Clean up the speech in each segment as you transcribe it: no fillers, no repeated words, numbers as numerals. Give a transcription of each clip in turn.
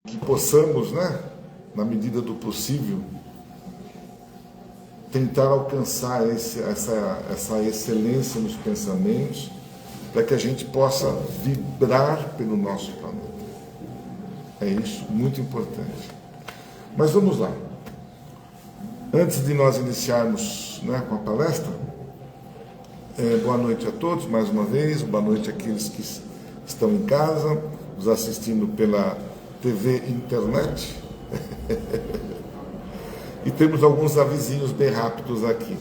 Que possamos, né, na medida do possível, tentar alcançar essa excelência nos pensamentos, para que a gente possa vibrar pelo nosso planeta. É isso, muito importante. Mas vamos lá. Antes de nós iniciarmos, né, com a palestra, boa noite a todos, mais uma vez, boa noite àqueles que estão em casa, nos assistindo pela TV internet. E temos alguns avisinhos bem rápidos aqui.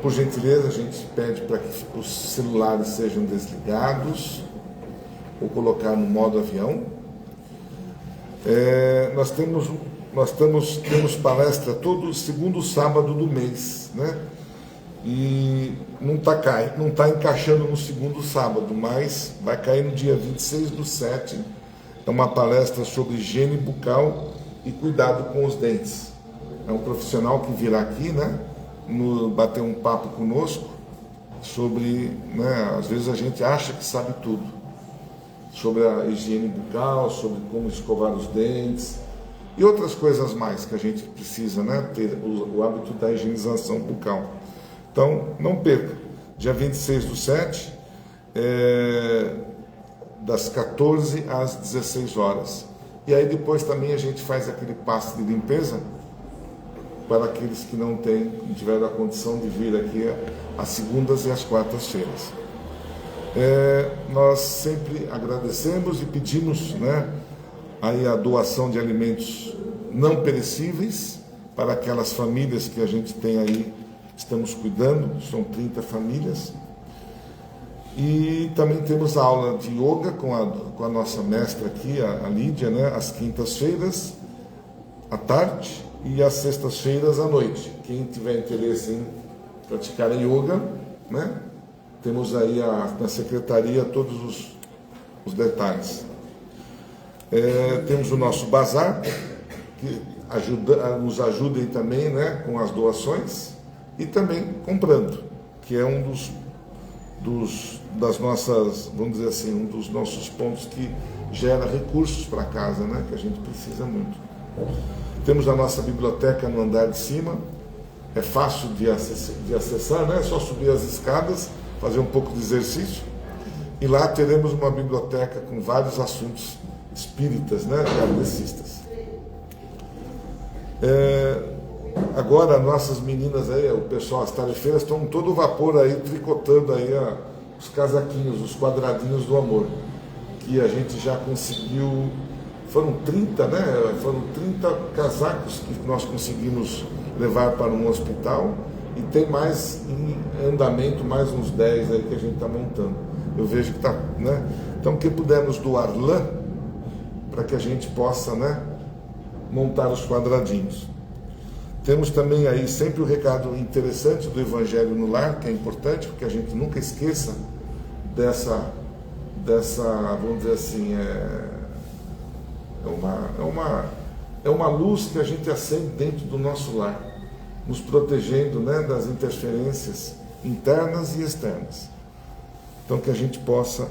Por gentileza, a gente pede para que os celulares sejam desligados ou colocar no modo avião. Nós temos palestra todo segundo sábado do mês, né? E não tá encaixando no segundo sábado, mas vai cair no dia 26/7. É uma palestra sobre higiene bucal e cuidado com os dentes. É um profissional que virá aqui, né, bater um papo conosco sobre, né, às vezes a gente acha que sabe tudo, sobre a higiene bucal, sobre como escovar os dentes e outras coisas mais que a gente precisa, né, ter o hábito da higienização bucal. Então, não perca, dia 26/7, das 14 às 16 horas. E aí depois também a gente faz aquele passe de limpeza para aqueles que não tiveram a condição de vir aqui às segundas e às quartas-feiras. Nós sempre agradecemos e pedimos, né, aí a doação de alimentos não perecíveis para aquelas famílias que a gente tem aí, estamos cuidando, são 30 famílias. E também temos a aula de yoga com a nossa mestra aqui, a Lídia, né, às quintas-feiras à tarde e às sextas-feiras à noite. Quem tiver interesse em praticar yoga, né, temos aí na secretaria todos os detalhes. Temos o nosso bazar, que nos ajudem também, né, com as doações e também comprando, que é um das nossas, vamos dizer assim, um dos nossos pontos que gera recursos para casa, né, que a gente precisa muito. Temos a nossa biblioteca no andar de cima, é fácil de acessar, né, é só subir as escadas, fazer um pouco de exercício, e lá teremos uma biblioteca com vários assuntos espíritas, né, kardecistas. Agora, nossas meninas aí, o pessoal, as tarefeiras, estão todo vapor aí, tricotando aí os casaquinhos, os quadradinhos do amor, que a gente já conseguiu, foram 30, né? Foram 30 casacos que nós conseguimos levar para um hospital, e tem mais em andamento, mais uns 10 aí que a gente está montando. Eu vejo que está, né? Então, quem puder nos doar lã, para que a gente possa, né, montar os quadradinhos. Temos também aí sempre o recado interessante do Evangelho no Lar, que é importante, porque a gente nunca esqueça dessa vamos dizer assim, é uma luz que a gente acende dentro do nosso lar, nos protegendo, né, das interferências internas e externas. Então, que a gente possa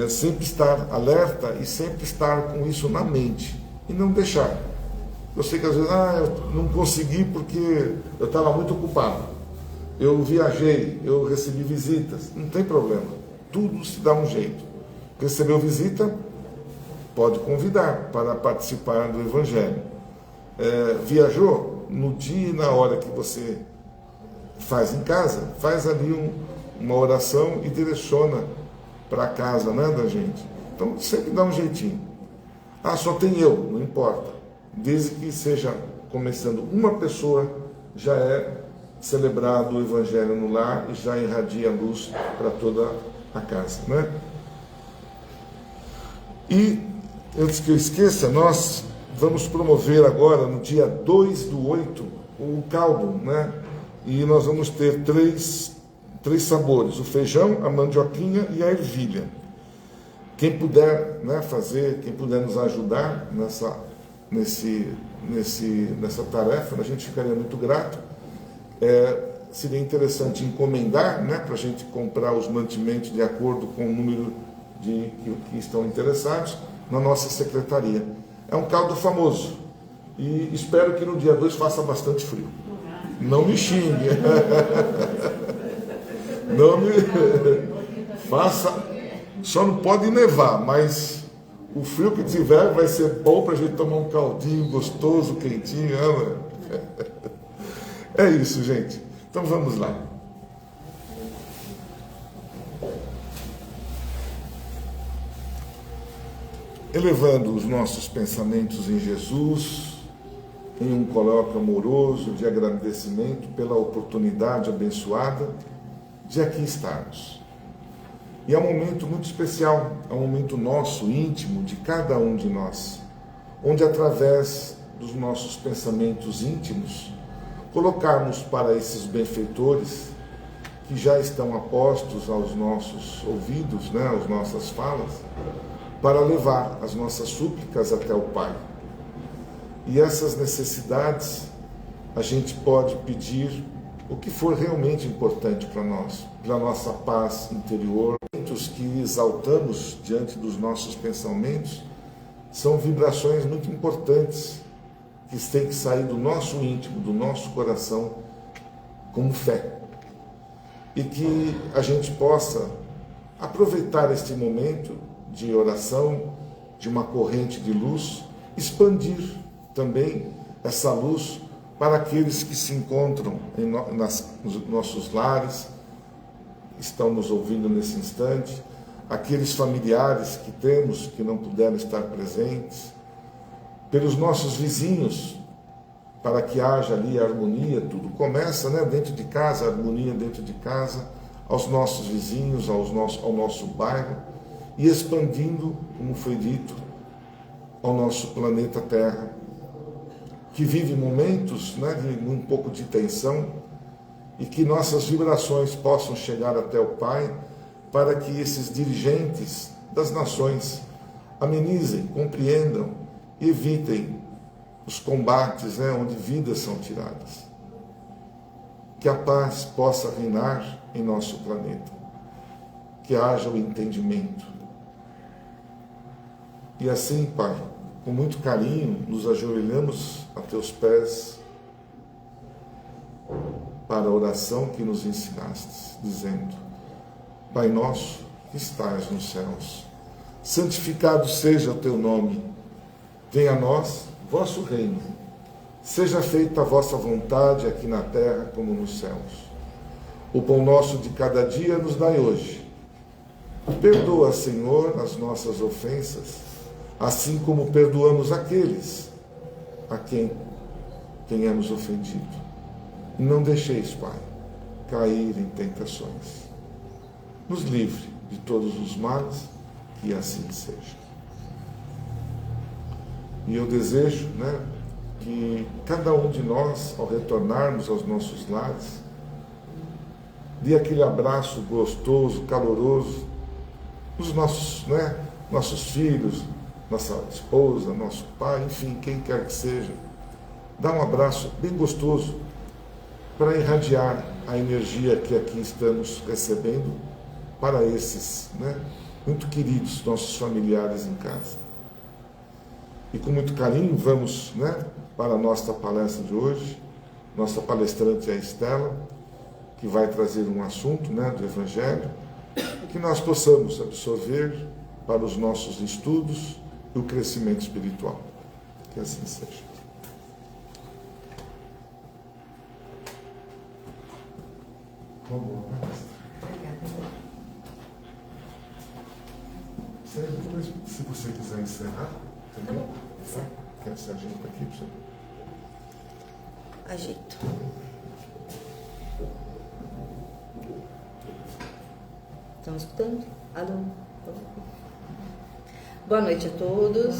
sempre estar alerta e sempre estar com isso na mente, e não deixar. Eu sei que às vezes, eu não consegui porque eu estava muito ocupado. Eu viajei, eu recebi visitas. Não tem problema. Tudo se dá um jeito. Recebeu visita, pode convidar para participar do Evangelho. Viajou, no dia e na hora que você faz em casa, faz ali uma oração e direciona para a casa, né, da gente. Então sempre dá um jeitinho. Só tem eu, não importa. Desde que seja começando uma pessoa, já é celebrado o Evangelho no lar e já irradia a luz para toda a casa, né? E, antes que eu esqueça, nós vamos promover agora, no dia 2/8, o caldo, né? E nós vamos ter três sabores: o feijão, a mandioquinha e a ervilha. Quem puder, né, fazer, quem puder nos ajudar nessa tarefa, a gente ficaria muito grato. Seria interessante encomendar, né, para a gente comprar os mantimentos de acordo com o número que estão interessados, na nossa secretaria. É um caldo famoso e espero que no dia 2 faça bastante frio. Não me xingue. Não me faça, só não pode nevar, mas o frio que tiver vai ser bom para a gente tomar um caldinho gostoso, quentinho. É isso, gente. Então vamos lá. Elevando os nossos pensamentos em Jesus, em um colóquio amoroso de agradecimento pela oportunidade abençoada de aqui estarmos. E é um momento muito especial, é um momento nosso, íntimo, de cada um de nós, onde através dos nossos pensamentos íntimos, colocarmos para esses benfeitores que já estão apostos aos nossos ouvidos, às nossas falas, para levar as nossas súplicas até o Pai. E essas necessidades a gente pode pedir o que for realmente importante para nós, para a nossa paz interior. Os que exaltamos diante dos nossos pensamentos são vibrações muito importantes que têm que sair do nosso íntimo, do nosso coração, como fé. E que a gente possa aproveitar este momento de oração, de uma corrente de luz, expandir também essa luz para aqueles que se encontram nos nossos lares, estão nos ouvindo nesse instante, aqueles familiares que temos que não puderam estar presentes, pelos nossos vizinhos, para que haja ali harmonia. Tudo começa dentro de casa, a harmonia dentro de casa, aos nossos vizinhos, ao nosso bairro, e expandindo, como foi dito, ao nosso planeta Terra, que vive momentos de um pouco de tensão, e que nossas vibrações possam chegar até o Pai, para que esses dirigentes das nações amenizem, compreendam e evitem os combates onde vidas são tiradas. Que a paz possa reinar em nosso planeta, que haja o entendimento. E assim, Pai, com muito carinho, nos ajoelhamos a Teus pés para a oração que nos ensinaste, dizendo: Pai nosso que estás nos céus, santificado seja o Teu nome, venha a nós vosso reino, seja feita a vossa vontade aqui na terra como nos céus. O pão nosso de cada dia nos dai hoje. Perdoa, Senhor, as nossas ofensas, assim como perdoamos aqueles a quem tenhamos ofendido. E não deixeis, Pai, cair em tentações. Nos livre de todos os males, que assim seja. E eu desejo, que cada um de nós, ao retornarmos aos nossos lares, dê aquele abraço gostoso, caloroso, nos nossos filhos, nossa esposa, nosso pai, enfim, quem quer que seja. Dá um abraço bem gostoso para irradiar a energia que aqui estamos recebendo para esses, muito queridos nossos familiares em casa. E com muito carinho vamos, para a nossa palestra de hoje. Nossa palestrante é a Estela, que vai trazer um assunto, do Evangelho, que nós possamos absorver para os nossos estudos e o crescimento espiritual. Que assim seja. Vamos lá. Depois, se você quiser encerrar, entendeu? Quer esse ajeito aqui para você? Ajeito. Estão escutando? Alô? Boa noite a todos.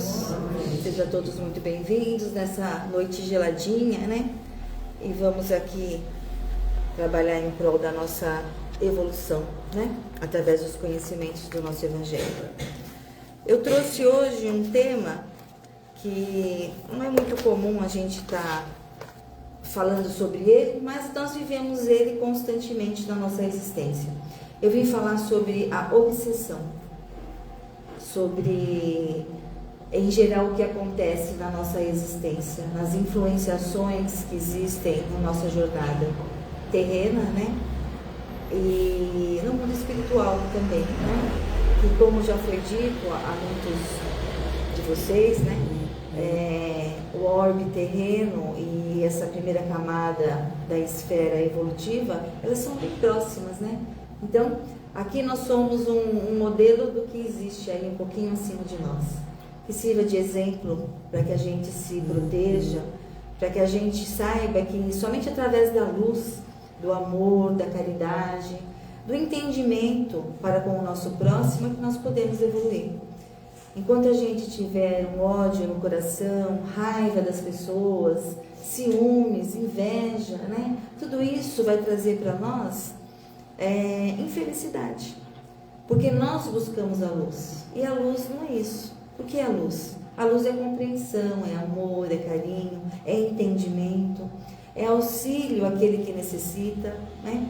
Sejam todos muito bem-vindos nessa noite geladinha, E vamos aqui trabalhar em prol da nossa evolução, Através dos conhecimentos do nosso Evangelho. Eu trouxe hoje um tema que não é muito comum a gente estar falando sobre ele, mas nós vivemos ele constantemente na nossa existência. Eu vim falar sobre a obsessão, sobre em geral, o que acontece na nossa existência, nas influenciações que existem na nossa jornada terrena, né? E no mundo espiritual também, né? Que, como já foi dito a muitos de vocês, né? O orbe terreno e essa primeira camada da esfera evolutiva, elas são bem próximas, né? Então, aqui nós somos um modelo do que existe aí um pouquinho acima de nós, que sirva de exemplo para que a gente se proteja, para que a gente saiba que somente através da luz, do amor, da caridade, do entendimento para com o nosso próximo é que nós podemos evoluir. Enquanto a gente tiver um ódio no coração, raiva das pessoas, ciúmes, inveja, né? Tudo isso vai trazer para nós infelicidade. Porque nós buscamos a luz. E a luz não é isso. O que é a luz? A luz é compreensão, é amor, é carinho, é entendimento, é auxílio àquele que necessita, né?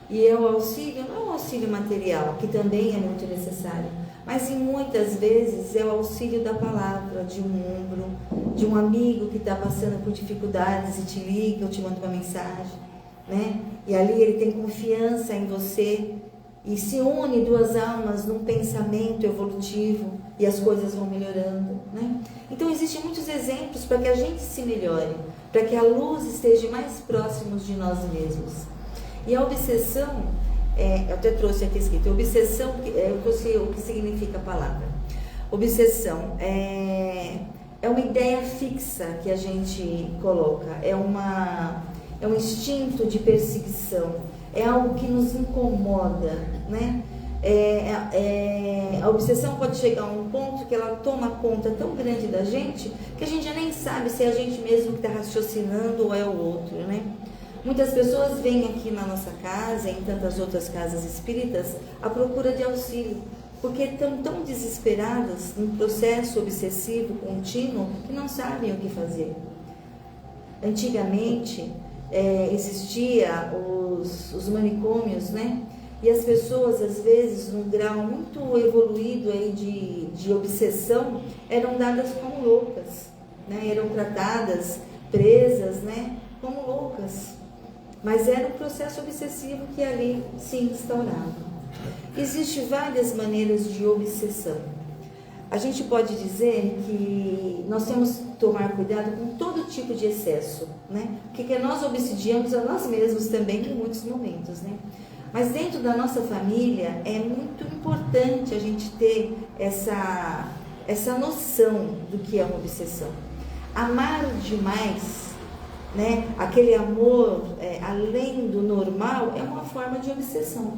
E é o auxílio, não é o auxílio material, que também é muito necessário, mas muitas vezes é o auxílio da palavra, de um ombro, de um amigo que está passando por dificuldades e te liga ou te manda uma mensagem, né? E ali ele tem confiança em você e se une duas almas num pensamento evolutivo e as coisas vão melhorando, né? Então existem muitos exemplos para que a gente se melhore, para que a luz esteja mais próximos de nós mesmos. E a obsessão, eu até trouxe aqui escrito, obsessão, eu trouxe o que significa a palavra. Obsessão é uma ideia fixa que a gente coloca, é um instinto de perseguição, é algo que nos incomoda, né? A obsessão pode chegar a um ponto que ela toma conta tão grande da gente que a gente já nem sabe se é a gente mesmo que está raciocinando ou é o outro, né? Muitas pessoas vêm aqui na nossa casa, em tantas outras casas espíritas, à procura de auxílio, porque estão tão desesperadas num processo obsessivo contínuo que não sabem o que fazer. Antigamente, existia os manicômios, né? E as pessoas, às vezes, num grau muito evoluído aí de obsessão, eram dadas como loucas, né? Eram tratadas, presas, né? Como loucas. Mas era um processo obsessivo que ali se instaurava. Existem várias maneiras de obsessão. A gente pode dizer que nós temos que tomar cuidado com todo tipo de excesso, né? Porque nós obsidiamos a nós mesmos também em muitos momentos, né? Mas dentro da nossa família é muito importante a gente ter essa noção do que é uma obsessão. Amar demais, né? Aquele amor além do normal é uma forma de obsessão.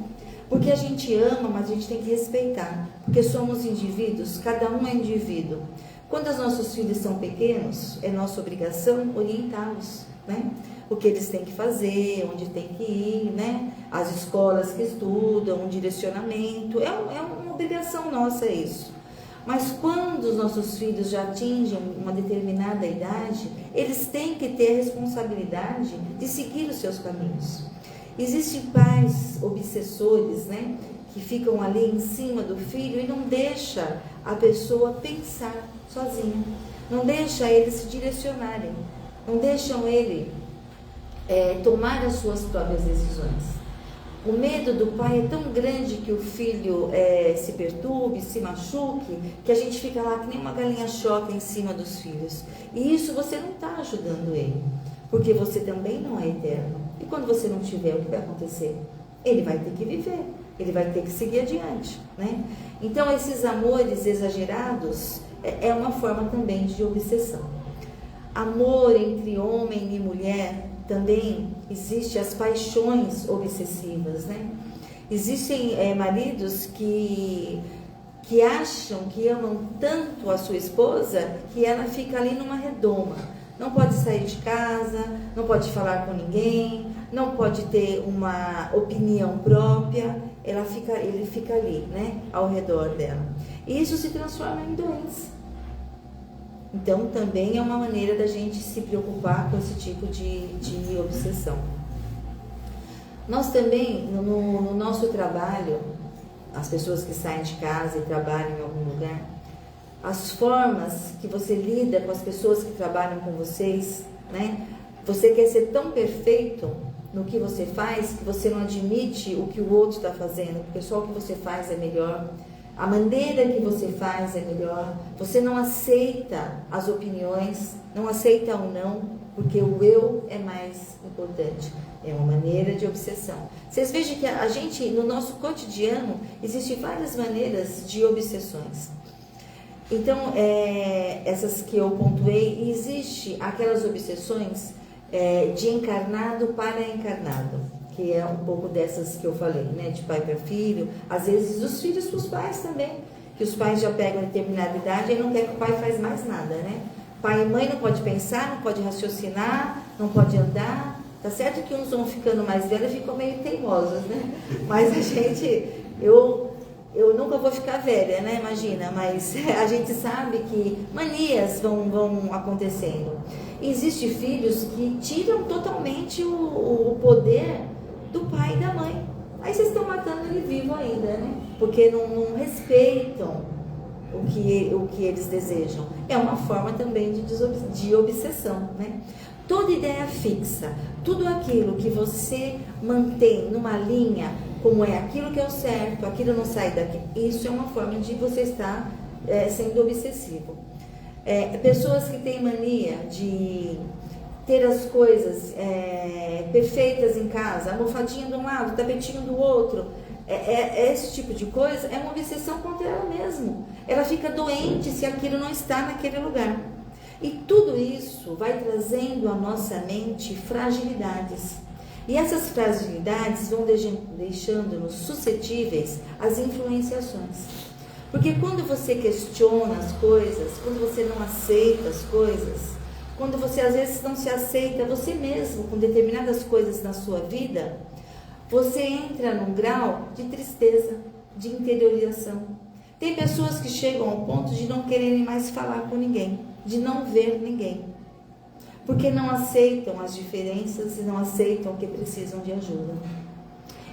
Porque a gente ama, mas a gente tem que respeitar. Porque somos indivíduos, cada um é indivíduo. Quando os nossos filhos são pequenos, é nossa obrigação orientá-los, né? O que eles têm que fazer, onde tem que ir, né? As escolas que estudam, um direcionamento. É uma obrigação nossa isso. Mas quando os nossos filhos já atingem uma determinada idade, eles têm que ter a responsabilidade de seguir os seus caminhos. Existem pais obsessores, né, que ficam ali em cima do filho e não deixa a pessoa pensar sozinha, não deixa eles se direcionarem, não deixam ele tomar as suas próprias decisões. O medo do pai é tão grande que o filho se perturbe, se machuque, que a gente fica lá que nem uma galinha choca em cima dos filhos. E isso você não está ajudando ele, porque você também não é eterno. E quando você não tiver, o que vai acontecer? Ele vai ter que viver, ele vai ter que seguir adiante, né? Então, esses amores exagerados é uma forma também de obsessão. Amor entre homem e mulher, também existe as paixões obsessivas, né? Existem maridos que acham que amam tanto a sua esposa que ela fica ali numa redoma. Não pode sair de casa, não pode falar com ninguém, não pode ter uma opinião própria, ele fica ali, né, ao redor dela. E isso se transforma em doença. Então, também é uma maneira da gente se preocupar com esse tipo de obsessão. Nós também, no nosso trabalho, as pessoas que saem de casa e trabalham em algum lugar, as formas que você lida com as pessoas que trabalham com vocês, né? Você quer ser tão perfeito no que você faz que você não admite o que o outro está fazendo, porque só o que você faz é melhor. A maneira que você faz é melhor. Você não aceita as opiniões, não aceita o não, porque o eu é mais importante. É uma maneira de obsessão. Vocês vejam que a gente, no nosso cotidiano, existem várias maneiras de obsessões. Então, essas que eu pontuei, e existe aquelas obsessões de encarnado para encarnado, que é um pouco dessas que eu falei, né? De pai para filho, às vezes dos filhos para os pais também, que os pais já pegam a determinada idade e não quer que o pai faz mais nada, né? Pai e mãe não pode pensar, não pode raciocinar, não pode andar. Tá certo que uns vão ficando mais velhos e ficam meio teimosos, né? Mas a gente, eu nunca vou ficar velha, né? Imagina, mas a gente sabe que manias vão acontecendo. Existem filhos que tiram totalmente o poder do pai e da mãe. Aí vocês estão matando ele vivo ainda, né? Porque não respeitam o que eles desejam. É uma forma também de obsessão, né? Toda ideia fixa, tudo aquilo que você mantém numa linha, como é aquilo que é o certo, aquilo não sai daqui, isso é uma forma de você estar sendo obsessivo. Pessoas que têm mania de ter as coisas perfeitas em casa, almofadinha de um lado, tapetinho do outro, esse tipo de coisa é uma obsessão contra ela mesma. Ela fica doente se aquilo não está naquele lugar. E tudo isso vai trazendo à nossa mente fragilidades. E essas fragilidades vão deixando-nos suscetíveis às influenciações. Porque quando você questiona as coisas, quando você não aceita as coisas, quando você às vezes não se aceita você mesmo com determinadas coisas na sua vida, você entra num grau de tristeza, de interiorização. Tem pessoas que chegam ao ponto de não quererem mais falar com ninguém, de não ver ninguém, porque não aceitam as diferenças e não aceitam que precisam de ajuda.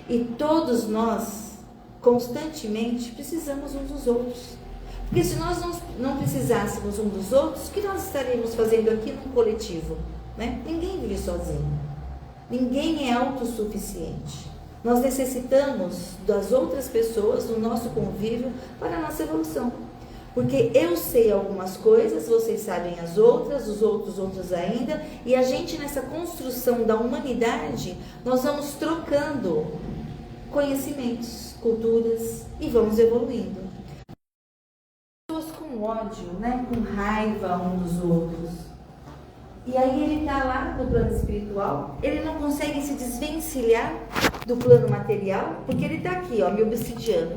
E todos nós, constantemente, precisamos uns dos outros. Porque se nós não precisássemos um dos outros, o que nós estaríamos fazendo aqui num coletivo? Né? Ninguém vive sozinho. Ninguém é autossuficiente. Nós necessitamos das outras pessoas, do nosso convívio, para a nossa evolução. Porque eu sei algumas coisas, vocês sabem as outras, os outros outras ainda, e a gente nessa construção da humanidade, nós vamos trocando conhecimentos, culturas e vamos evoluindo. Pessoas com ódio, né, com raiva uns dos outros. E aí ele está lá no plano espiritual, ele não consegue se desvencilhar do plano material, porque ele está aqui, ó, me obsidiando.